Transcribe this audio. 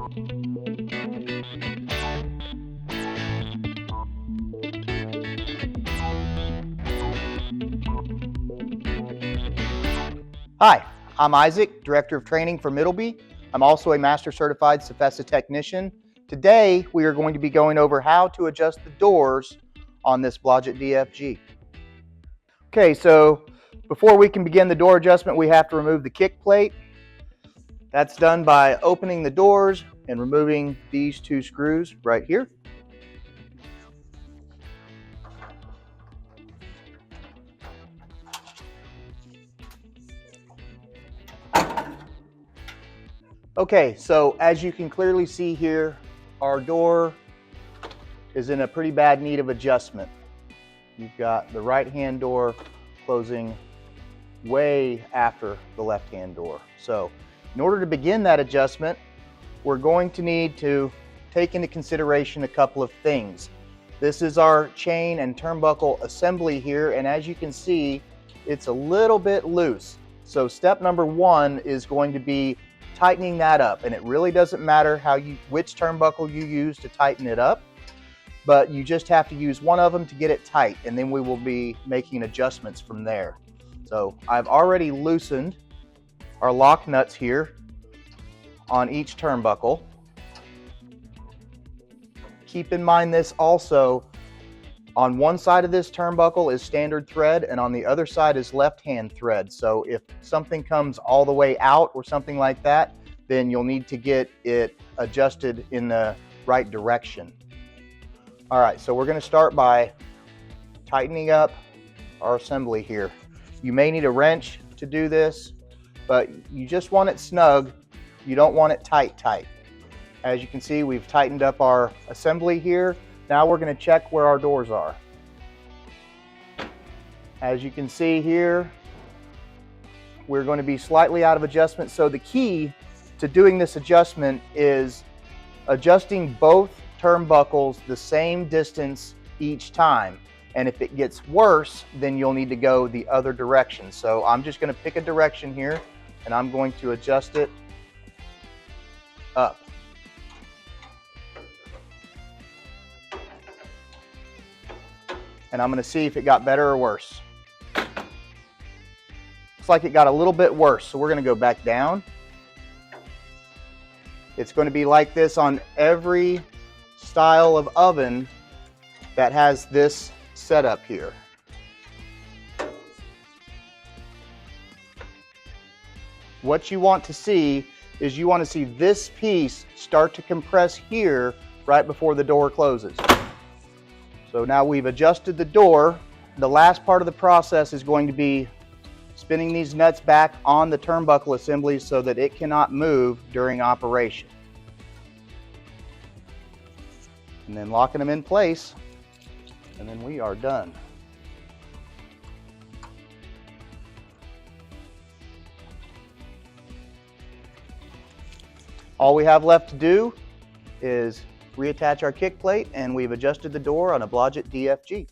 Hi, I'm Isaac, Director of Training for Middleby. I'm also a Master Certified Cephesa Technician. Today, we are going to be going over how to adjust the doors on this Blodgett DFG. Okay, so before we can begin the door adjustment, we have to remove the kick plate. That's done by opening the doors and removing these two screws right here. Okay, so as you can clearly see here, our door is in a pretty bad need of adjustment. You've got the right-hand door closing way after the left-hand door. So in order to begin that adjustment, we're going to need to take into consideration a couple of things. This is our chain and turnbuckle assembly here, and as you can see, it's a little bit loose. So step number one is going to be tightening that up, and it really doesn't matter which turnbuckle you use to tighten it up, but you just have to use one of them to get it tight, and then we will be making adjustments from there. So I've already loosened our lock nuts here on each turnbuckle. Keep in mind this also, on one side of this turnbuckle is standard thread and on the other side is left-hand thread. So if something comes all the way out or something like that, then you'll need to get it adjusted in the right direction. All right, so we're going to start by tightening up our assembly here. You may need a wrench to do this, but you just want it snug. You don't want it tight. As you can see, we've tightened up our assembly here. Now we're going to check where our doors are. As you can see here, we're going to be slightly out of adjustment. So the key to doing this adjustment is adjusting both turnbuckles the same distance each time. And if it gets worse, then you'll need to go the other direction. So I'm just going to pick a direction here and I'm going to adjust it up. And I'm going to see if it got better or worse. Looks like it got a little bit worse, so we're going to go back down. It's going to be like this on every style of oven that has this setup here. What you want to see is you want to see this piece start to compress here right before the door closes. So now we've adjusted the door. The last part of the process is going to be spinning these nuts back on the turnbuckle assembly so that it cannot move during operation. And then locking them in place, and then we are done. All we have left to do is reattach our kick plate, and we've adjusted the door on a Blodgett DFG.